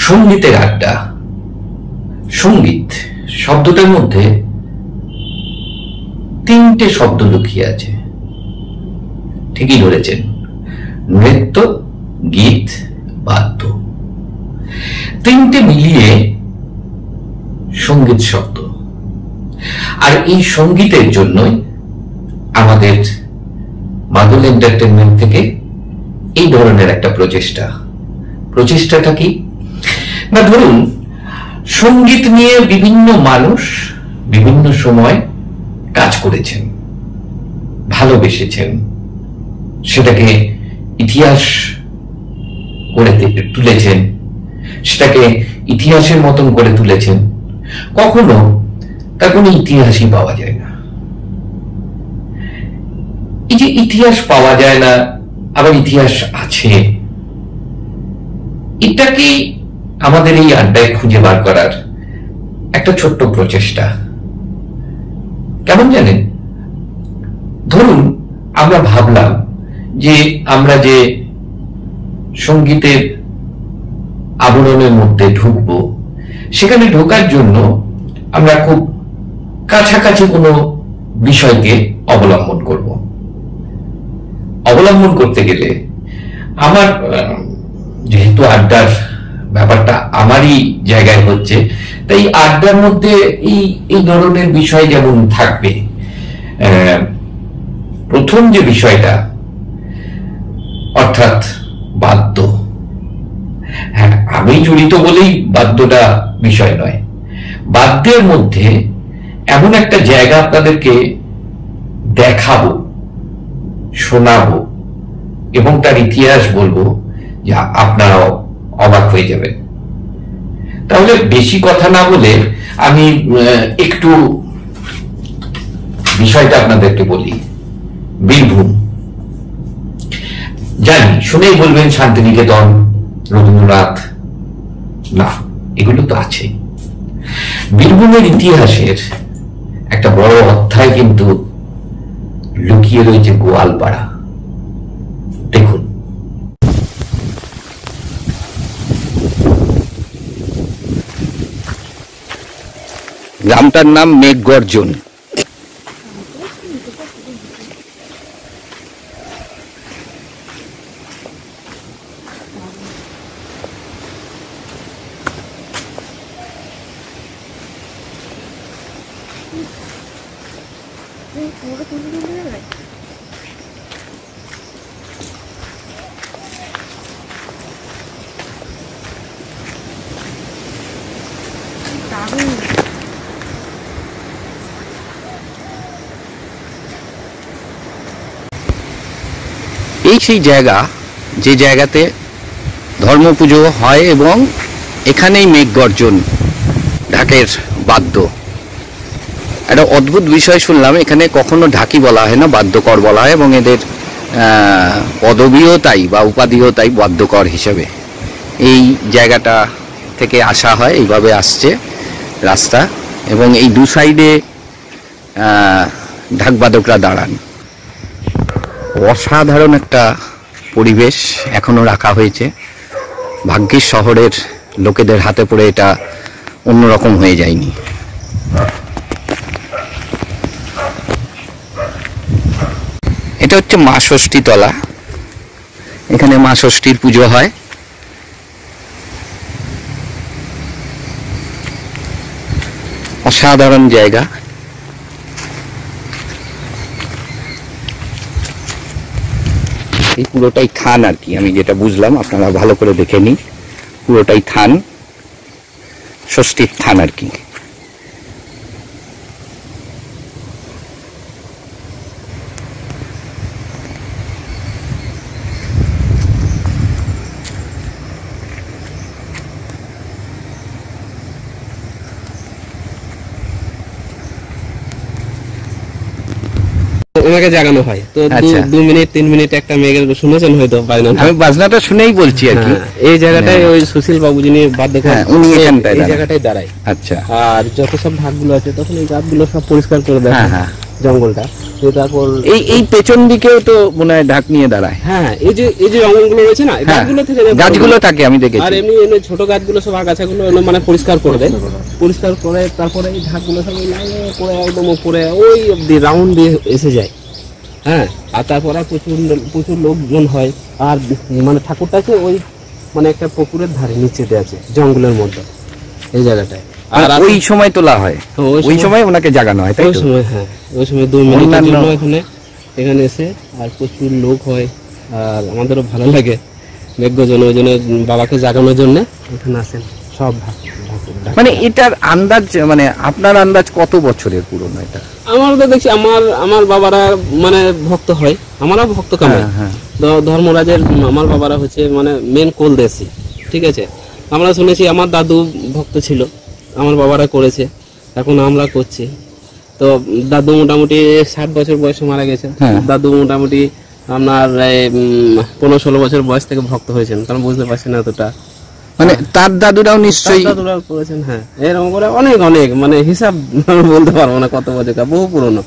সঙ্গীতের আড্ডা। সঙ্গীত শব্দটার মধ্যে তিনটে শব্দ লুকিয়ে আছে। ঠিকই ধরেছেন, নৃত্য, গীত, বাদ্য, তিনটে মিলিয়ে সঙ্গীত শব্দ। আর এই সঙ্গীতের জন্যই আমাদের মাদল এন্টারটেনমেন্ট থেকে এই ধরনের একটা প্রচেষ্টাটা কি না, ধরুন সঙ্গীত নিয়ে বিভিন্ন মানুষ বিভিন্ন সময় কাজ করেছেন, ভালোবেসেছেন, সেটাকে ইতিহাস করে তুলেছেন, সেটাকে ইতিহাসের মতন করে তুলেছেন। কখনো তার কোনো ইতিহাসই পাওয়া যায় না। এই যে ইতিহাস পাওয়া যায় না, আবার ইতিহাস আছে, এটাকে আমাদের এই আড্ডায় খুঁজে বার করার একটা ছোট্ট প্রচেষ্টা। কেমন জানেন, ধরুন আমরা ভাবলাম যে আমরা যে সঙ্গীতের আবরণের মধ্যে ঢুকবো, সেখানে ঢোকার জন্য আমরা খুব কাছাকাছি কোনো বিষয়কে অবলম্বন করতে গেলে আমার, যেহেতু আড্ডার ব্যাপারটা আমারই জায়গায় হচ্ছে, তাই আড্ডার মধ্যে এই ধরনের বিষয় যেমন থাকবে। প্রথম যে বিষয়টা, অর্থাৎ বাদ্য। হ্যাঁ, আমি জড়িত বলেই বাদ্যটা বিষয় নয়। বাদ্যের মধ্যে এমন একটা জায়গা আপনাদেরকে দেখাবো, শোনাবো এবং তার ইতিহাস বলবো, যে আপনারাও অবাক হয়ে যাবেন। তাহলে বেশি কথা না বলে আমি একটু বিষয়টা আপনাদেরকে বলি। বীরভূম, জানি শুনেই বলবেন শান্তিনিকেতন, রবীন্দ্রনাথ, না, এগুলো তো আছে। বীরভূমের ইতিহাসের একটা বড় অধ্যায় কিন্তু লুকিয়ে রয়েছে গোয়ালপাড়া। দেখুন, গ্রামটার নাম মেঘগর্জন। এই সেই জায়গা, যে জায়গাতে ধর্ম পুজো হয় এবং এখানেই মেঘগর্জন, ঢাকের বাদ্য। একটা অদ্ভুত বিষয় শুনলাম, এখানে কখনো ঢাকি বলা হয় না, বাদ্যকর বলা হয়, এবং এদের পদবীও তাই বা উপাধিও তাই, বাদ্যকর হিসেবে। এই জায়গাটা থেকে আসা হয়, এইভাবে আসছে রাস্তা, এবং এই দু সাইডে ঢাকবাদকরা দাঁড়ান। অসাধারণ একটা পরিবেশ এখনো রাখা হয়েছে। ভাগ্যিস শহরের লোকেদের হাতে পড়ে এটা অন্যরকম হয়ে যায়নি। এটা হচ্ছে মা ষষ্ঠী তলা, এখানে মা ষষ্ঠীর পুজো হয়। অসাধারণ জায়গা। এই পুরোটাই থান আর কি, আমি যেটা বুঝলাম, আপনারা ভালো করে দেখে নিন। পুরোটাই থান, ষষ্ঠীর থান আর কি। ওনাকে জাগানো হয় তো 2 মিনিট 3 মিনিট একটা মেয়ের শুনেছেন হয়তো, আমি বাজনাটা শুনেই বলছি আর কি। এই জায়গাটায় ওই সুশীল বাবু যিনি বাদ্যকর, উনি এখানটায় এই জায়গাটায় দাঁড়ায়। আচ্ছা, আর যত সব ঢাকগুলো আছে তখন এই গাছগুলো সব পরিষ্কার করে দেয়। জঙ্গলটা। তারপর এই পেছন দিকেও তো মনে হয় ঢাক নিয়ে দাঁড়ায়। হ্যাঁ, এই যে জঙ্গলগুলো রয়েছে না, গাছগুলো থেকে গাছগুলো থাকে আমি দেখেছি। আর এমনি ছোট গাছগুলো সব আগাছাগুলো মানে পরিষ্কার করে দেয়, পরিষ্কার করে তারপরে এই ঢাকগুলো সব করে একদম উপরে ওই অব্দি রাউন্ড দিয়ে এসে যায়। হ্যাঁ, আর তারপর আর প্রচুর লোকজন হয়। আর মানে ঠাকুরটাকে ওই মানে একটা পুকুরের ধারে নিচেতে আছে জঙ্গলের মধ্যে এই জায়গাটায়। আর ওই সময় তোলা হয়, ওই সময় ওনাকে জাগানো হয়, তাই তো? ওই সময়, হ্যাঁ, ওই সময় 2 মিনিটের জন্য এখানে এসে আর প্রচুর লোক হয়। আর আমাদেরও ভালো লাগে মেঘজন, ওই জন্য বাবাকে জাগানোর জন্য এখানে আসেন সব। মানে এটার আন্দাজ, মানে আপনার আন্দাজ কত বছরের পুরনো এটা? আমার তো দেখছি আমার বাবারা মানে ভক্ত হয়, আমারও ভক্ত কামাই। ধর্মরাজের আমার বাবারা হচ্ছে মানে মেন কোলদেশী, ঠিক আছে। আমরা শুনেছি আমার দাদু ভক্ত ছিল, আমার বাবারা করেছে, এখন আমরা করছি। তো দাদু মোটামুটি 60 বছর বয়সে মারা গেছে। দাদু মোটামুটি আপনার 15-16 বছর বয়স থেকে ভক্ত হয়েছেন, কারণ বুঝতে পারছেন এতটা। মানে তার দাদুরাও নিশ্চয়ই করেছেন। হ্যাঁ, এরকম করে অনেক মানে হিসাব বলতে পারবো না কত বছর, বহু পুরনো।